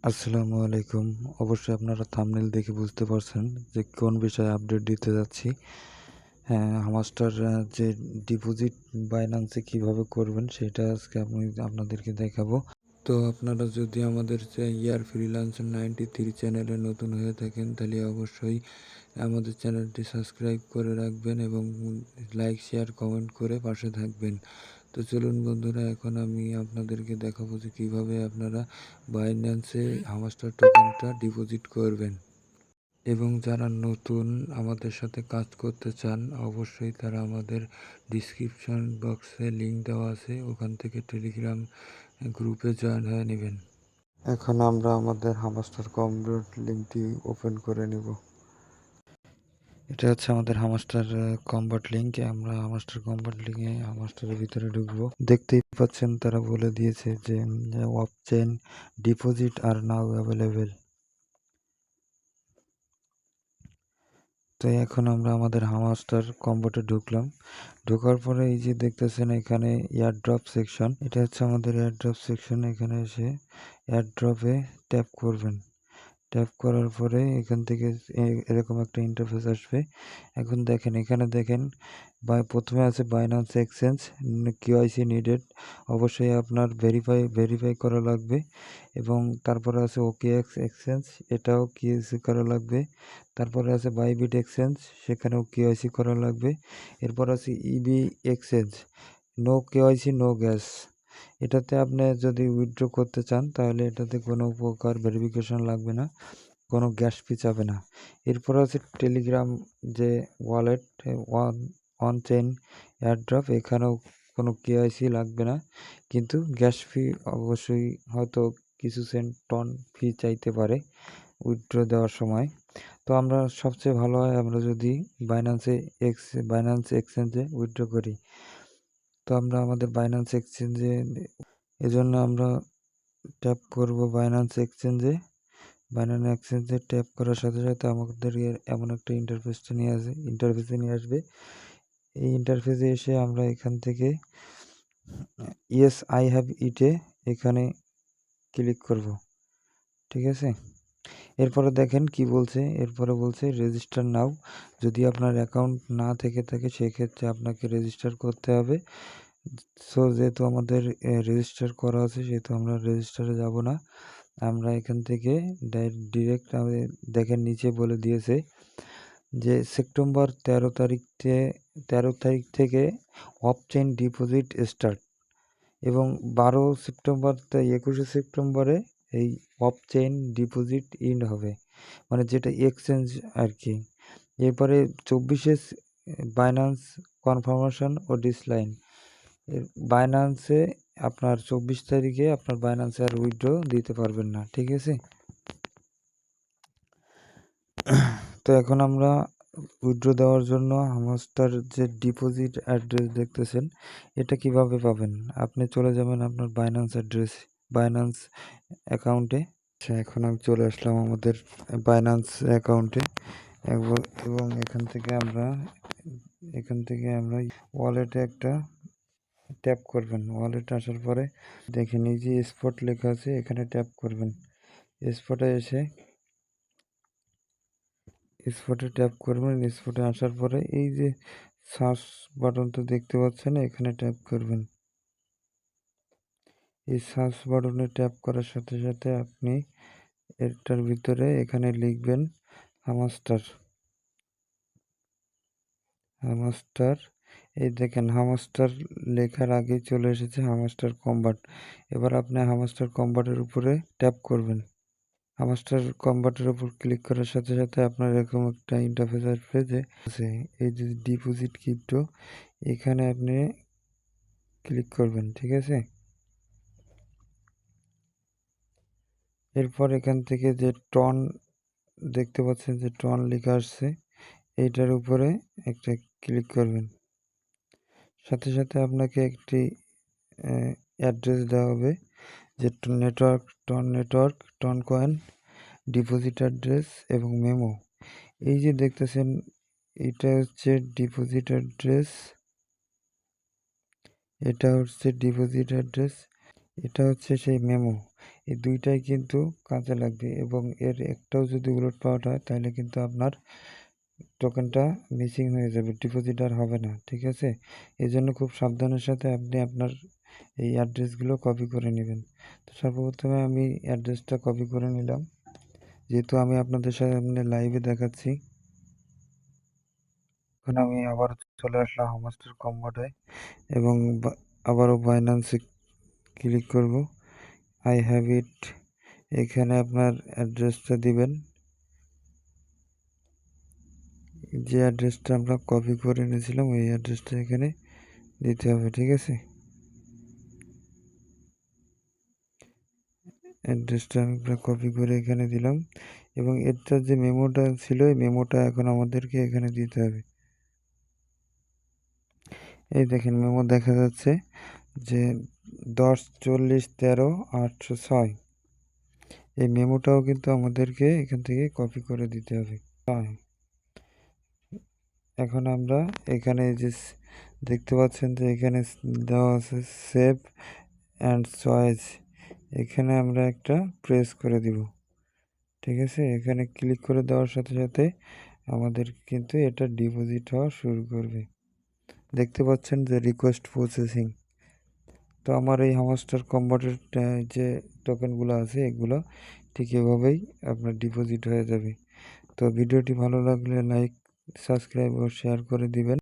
আসসালামু আলাইকুম। অবশ্যই আপনারা থাম্বনেল দেখে বুঝতে পারছেন যে কোন বিষয়ে আপডেট দিতে যাচ্ছি। হ্যাঁ, হামাস্টার যে ডিপোজিট বাইন্যান্সে কিভাবে করবেন সেটা আজকে আমি আপনাদেরকে দেখাবো। তো আপনারা যদি আমাদের যে ইয়ার ফ্রিল্যান্সার 93 চ্যানেলে নতুন হয়ে থাকেন তাহলে অবশ্যই আমাদের চ্যানেলটি সাবস্ক্রাইব করে রাখবেন এবং লাইক, শেয়ার, কমেন্ট করে পাশে থাকবেন। তো চলুন বন্ধুরা, এখন আমি আপনাদেরকে দেখাবো যে কীভাবে আপনারা বাইন্যান্সে হামাস্টার টোকেনটা ডিপোজিট করবেন। এবং যারা নতুন আমাদের সাথে কাজ করতে চান অবশ্যই তারা আমাদের ডিসক্রিপশন বক্সে লিঙ্ক দেওয়া আছে, ওখান থেকে টেলিগ্রাম গ্রুপে জয়েন হয়ে নেবেন। এখন আমরা আমাদের হামাস্টার কমপ্লিট লিঙ্কটি ওপেন করে নেব। এটা হচ্ছে আমাদের হামাস্টার কমবাট লিঙ্ক। আমরা হামাস্টার কমবাট লিঙ্কে হামাস্টারের ভিতরে ঢুকবো। দেখতেই পাচ্ছেন তারা বলে দিয়েছে যে off chain deposit are now available. তো এখন আমরা আমাদের হামাস্টার কমবাটে ঢুকলাম। ঢোকার পরে এই যে দেখতেছেন এখানে এয়ারড্রপ সেকশন, এটা হচ্ছে আমাদের এয়ারড্রপ সেকশন। এখানে এসে এয়ারড্রপে ট্যাপ করবেন। ট্যাপ করার পরে এখান থেকে এরকম একটা ইন্টারফেস আসবে। এখন দেখেন, এখানে দেখেন প্রথমে আছে বাইন্যান্স এক্সচেঞ্জ কিউআইসি নিডেড। অবশ্যই আপনার ভেরিফাই করা লাগবে। এবং তারপরে আছে ওকেএক্স এক্সচেঞ্জ, এটাও কিউআইসি করা লাগবে। তারপরে আছে বাইবিট এক্সচেঞ্জ, সেখানেও কিউআইসি করা লাগবে। এরপর আছে EB exchange, no KYC no gas. এটাতে আপনি যদি উইথড্র করতে চান তাহলে এটাতে কোনো প্রকার ভেরিফিকেশন লাগবে না, কোনো গ্যাস ফি চাবে না। এরপর আছে টেলিগ্রাম যে ওয়ালেট, অন চেইন এয়ারড্রপ, এখানেও কোনো কেওয়াইসি লাগবে না, কিন্তু গ্যাস ফি অবশ্যই হয়তো কিছু সেন্ট টন ফি চাইতে পারে উইথড্র দেওয়ার সময়। তো আমরা সবচেয়ে ভালো হয় আমরা যদি বাইন্যান্স এক্সচেঞ্জে উইথড্র করি। তো আমরা আমাদের বাইন্যান্স এক্সচেঞ্জে, এজন্য আমরা ট্যাপ করব বাইন্যান্স এক্সচেঞ্জে। বাইন্যান্স এক্সচেঞ্জে ট্যাপ করার সাথে সাথে আমাদের এমন একটা ইন্টারফেসে নিয়ে আসবে। এই ইন্টারফেসে এসে আমরা এখান থেকে ইয়েস আই হ্যাভ ইটে এখানে ক্লিক করব। ঠিক আছে, এরপরে দেখেন কি বলছে। এরপরে বলছে রেজিস্টার নাও। যদি আপনার অ্যাকাউন্ট না থেকে থাকে সেক্ষেত্রে আপনাকে রেজিস্টার করতে হবে। সো যেহেতু আমাদের রেজিস্টার করা আছে সেহেতু আমরা রেজিস্টারে যাব না। আমরা এখান থেকে ডিরেক্ট দেখেন নিচে বলে দিয়েছে যে সেপ্টেম্বর 13 তারিখ থেকে অফ চেইন ডিপোজিট স্টার্ট, এবং 12 সেপ্টেম্বর 21 সেপ্টেম্বরে এই অফ চেইন ডিপোজিট ইন্ড হবে, মানে যেটা এক্সচেঞ্জ আর কি। এরপরে 24-এ বাইন্যান্স কনফার্মেশন ও ডিসলাইন। বাইন্যান্সে আপনার 24 তারিখে আপনার বাইন্যান্সে আর উইথড্র দিতে পারবেন না। ঠিক আছে, তো এখন আমরা উইথড্র দেওয়ার জন্য হামাস্টার যে ডিপোজিট অ্যাড্রেস দেখতেছেন, এটা কিভাবে পাবেন? আপনি চলে যাবেন আপনার বাইন্যান্স অ্যাকাউন্টে। আচ্ছা, এখন আমি চলে আসলাম আমাদের বাইন্যান্স অ্যাকাউন্টে, এবং এখান থেকে আমরা ওয়ালেটে একটা ট্যাপ করবেন। ওয়ালেটে আসার পরে দেখেন এই যে স্পট লেখা আছে, এখানে ট্যাপ করবেন। স্পটে এসে স্পটে ট্যাপ করবেন। স্পটে আসার পরে এই যে সার্চ বাটনটা দেখতে পাচ্ছেন, এখানে ট্যাপ করবেন। এই সার্চ বাটনে ট্যাপ করার সাথে সাথে আপনি এটার ভিতরে এখানে লিখবেন হামাস্টার। হামাস্টার, এই দেখেন হামাস্টার লেখার আগেই চলে এসেছে হামাস্টার কমবাট। এবার আপনি হামাস্টার কমবাটের উপরে ট্যাপ করবেন। হামাস্টার কমবাটের উপর ক্লিক করার সাথে সাথে আপনার এরকম একটা ইন্টারফেস আসবে যে এই যে ডিপোজিট ক্রিপ্টো, এখানে আপনি ক্লিক করবেন। ঠিক আছে, এরপর এখান থেকে যে টন দেখতে পাচ্ছেন, যে টন লেখা আসছে, এইটার উপরে একটা ক্লিক করবেন। সাথে সাথে আপনাকে একটি অ্যাড্রেস দেওয়া হবে, যে টন কয়েন ডিপোজিট অ্যাড্রেস এবং মেমো। এই যে দেখতেছেন এটা হচ্ছে ডিপোজিট অ্যাড্রেস, এটা হচ্ছে ডিপোজিট অ্যাড্রেস, এটা হচ্ছে সেই মেমো। এই দুইটাই কিন্তু কাজে লাগবে এবং এর একটাও যদি উলটপালট হয় তাহলে কিন্তু আপনার টোকেনটা মিসিং হয়ে যাবে, ডিপোজিট আর হবে না। ঠিক আছে, এই জন্য খুব সাবধানের সাথে আপনি আপনার এই অ্যাড্রেসগুলো কপি করে নেবেন। তো সর্বপ্রথমে আমি অ্যাড্রেসটা কপি করে নিলাম, যেহেতু আমি আপনাদের সামনে লাইভে দেখাচ্ছি। এখন আমি আবার চলে আসলাম হামাস্টার কম্বোতে এবং আবারও বাইন্যান্সে ক্লিক করব। I have it. এখানে আপনার অ্যাড্রেসটা দিবেন, যে অ্যাড্রেসটা আমরা কপি করে নিয়েছিলাম ওই অ্যাড্রেসটা এখানে দিতে হবে। ঠিক আছে, অ্যাড্রেসটা আমরা কপি করে এখানে দিলাম এবং এটার যে মেমোটা ছিল এই মেমোটা এখন আমাদেরকে এখানে দিতে হবে। এই দেখেন মেমো দেখা যাচ্ছে যে 10/40/13/806, এই মেমোটাও কিন্তু আমাদেরকে এখান থেকে কপি করে দিতে হবে। এখন আমরা এখানে যে দেখতে পাচ্ছেন যে এখানে দেওয়া আছে সেভ অ্যান্ড চয়েস, এখানে আমরা একটা প্রেস করে দিব। ঠিক আছে, এখানে ক্লিক করে দেওয়ার সাথে সাথে আমাদের কিন্তু এটা ডিপোজিট হওয়া শুরু করবে। দেখতে পাচ্ছেন যে রিকোয়েস্ট প্রসেসিং। তো আমার এই হামাস্টার কম্বোটের যে টোকেনগুলো আছে এগুলো ঠিক এভাবেই আপনার ডিপোজিট হয়ে যাবে। তো ভিডিওটি ভালো লাগলে লাইক, সাবস্ক্রাইব ও শেয়ার করে দিবেন।